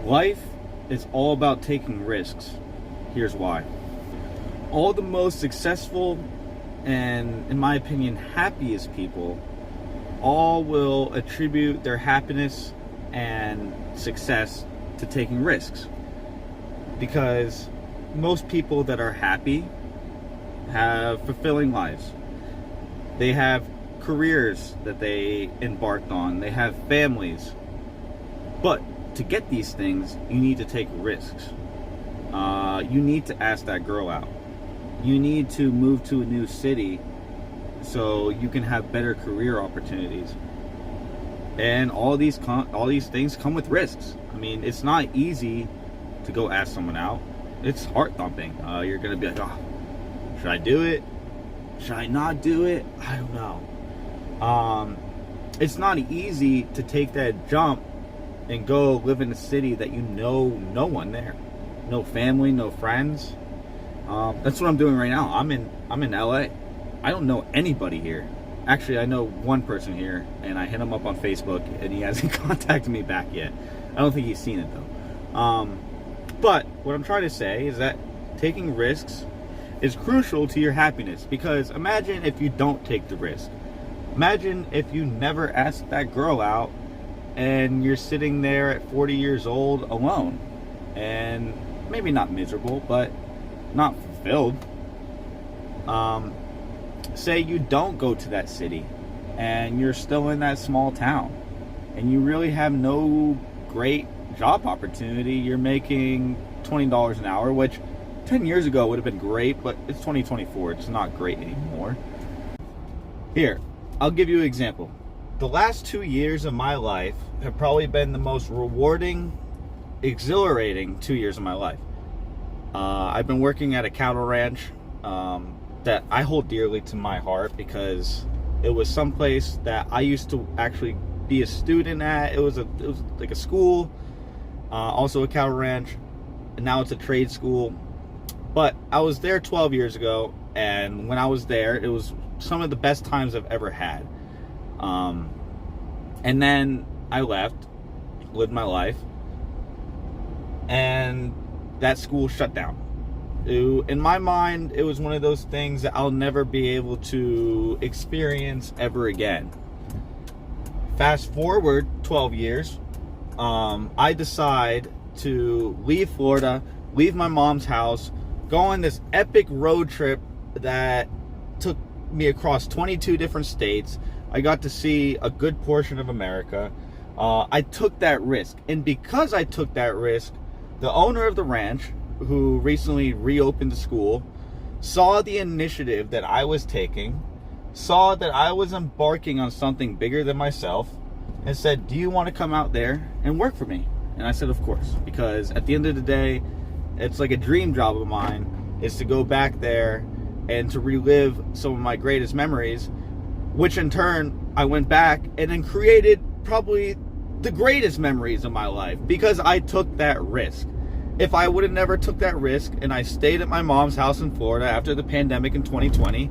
Life is all about taking risks. Here's why. All the most successful and, in my opinion, happiest people all will attribute their happiness and success to taking risks. Because most people that are happy have fulfilling lives. They have careers that they embarked on. They have families. But to get these things, you need to take risks. You need to ask that girl out. You need to move to a new city so you can have better career opportunities. And all these things come with risks. I mean, it's not easy to go ask someone out. It's heart thumping. You're gonna be like, oh, should I do it? Should I not do it? I don't know. It's not easy to take that jump and go live in a city that you know no one there, no family, no friends. That's what I'm doing right now. I'm in LA. I don't know anybody here. Actually, I know one person here, and I hit him up on Facebook, and he hasn't contacted me back yet. I don't think he's seen it though. But what I'm trying to say is that taking risks is crucial to your happiness, because imagine if you don't take the risk. Imagine if you never asked that girl out and you're sitting there at 40 years old alone, and maybe not miserable, but not fulfilled. Say you don't go to that city and you're still in that small town and you really have no great job opportunity. You're making $20 an hour, which 10 years ago would have been great, but it's 2024. It's not great anymore. Here, I'll give you an example. The last 2 years of my life have probably been the most rewarding, exhilarating 2 years of my life. I've been working at a cattle ranch that I hold dearly to my heart, because it was someplace that I used to actually be a student at. It was like a school, also a cattle ranch, and now it's a trade school. But I was there 12 years ago, and when I was there, it was some of the best times I've ever had. And then I left, lived my life, and that school shut down. In my mind, it was one of those things that I'll never be able to experience ever again. Fast forward 12 years, I decide to leave Florida, leave my mom's house, go on this epic road trip that took me across 22 different states. I got to see a good portion of America. I took that risk, and because I took that risk, the owner of the ranch, who recently reopened the school, saw the initiative that I was taking, saw that I was embarking on something bigger than myself, and said, do you want to come out there and work for me? And I said, of course, because at the end of the day, it's like a dream job of mine is to go back there and to relive some of my greatest memories, which in turn I went back and then created probably the greatest memories of my life, because I took that risk. If I would have never took that risk and I stayed at my mom's house in Florida after the pandemic in 2020,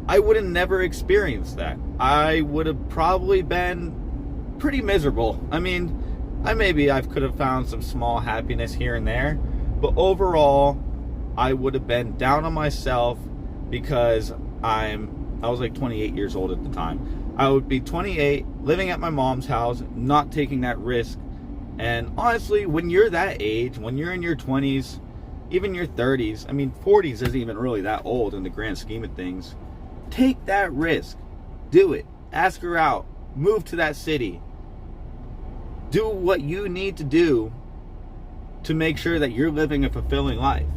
I would have never experienced that. I would have probably been pretty miserable. I mean, I could have found some small happiness here and there, but overall, I would have been down on myself, because I was like 28 years old at the time. I would be 28, living at my mom's house, not taking that risk. And honestly, when you're that age, when you're in your 20s, even your 30s, I mean, 40s isn't even really that old in the grand scheme of things. Take that risk. Do it. Ask her out. Move to that city. Do what you need to do to make sure that you're living a fulfilling life.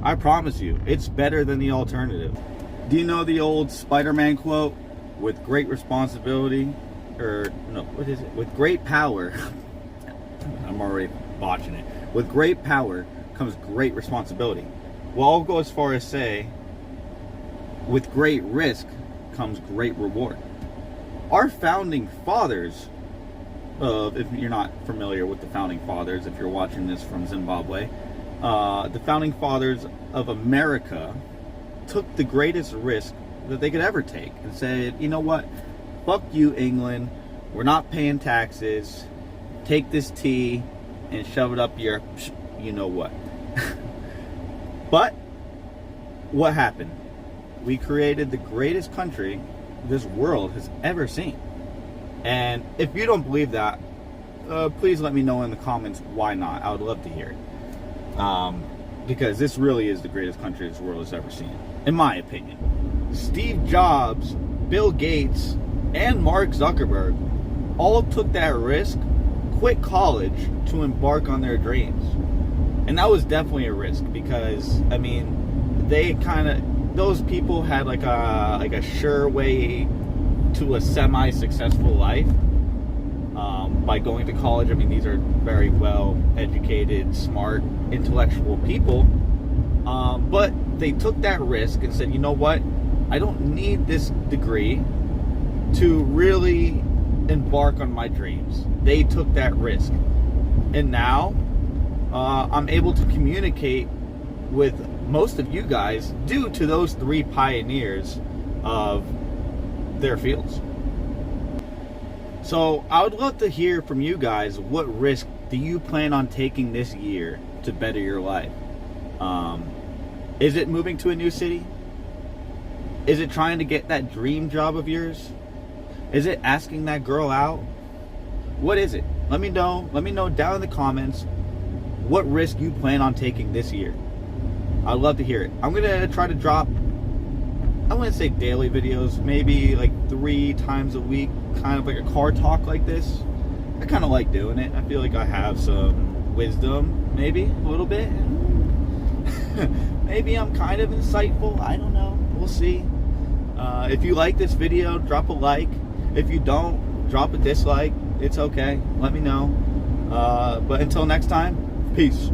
I promise you, it's better than the alternative. Do you know the old Spider-Man quote? With great responsibility, or no, what is it? With great power, I'm already botching it. With great power comes great responsibility. Well, I'll go as far as say, with great risk comes great reward. Our founding fathers, if you're not familiar with the founding fathers, if you're watching this from Zimbabwe, the founding fathers of America took the greatest risk that they could ever take and said, you know what, fuck you, England, we're not paying taxes, take this tea and shove it up your, you know what. But what happened? We created the greatest country this world has ever seen. And if you don't believe that, please let me know in the comments why not. I would love to hear it. Because this really is the greatest country this world has ever seen, in my opinion. Steve Jobs, Bill Gates, and Mark Zuckerberg all took that risk, quit college to embark on their dreams. And that was definitely a risk because, I mean, those people had like a sure way to a semi-successful life by going to college. I mean, these are very well educated, smart, intellectual people, but they took that risk and said, you know what, I don't need this degree to really embark on my dreams. They took that risk, and now I'm able to communicate with most of you guys due to those three pioneers of their fields. So I would love to hear from you guys. What risk do you plan on taking this year to better your life? Is it moving to a new city? Is it trying to get that dream job of yours? Is it asking that girl out? What is it? Let me know. Let me know down in the comments what risk you plan on taking this year. I'd love to hear it. I'm gonna try to drop, I wouldn't say daily videos, maybe like 3 times a week, kind of like a car talk like this. I kind of like doing it. I feel like I have some wisdom, maybe a little bit. Maybe I'm kind of insightful. I don't know. We'll see. If you like this video, drop a like. If you don't, drop a dislike. It's okay. Let me know. But until next time, peace.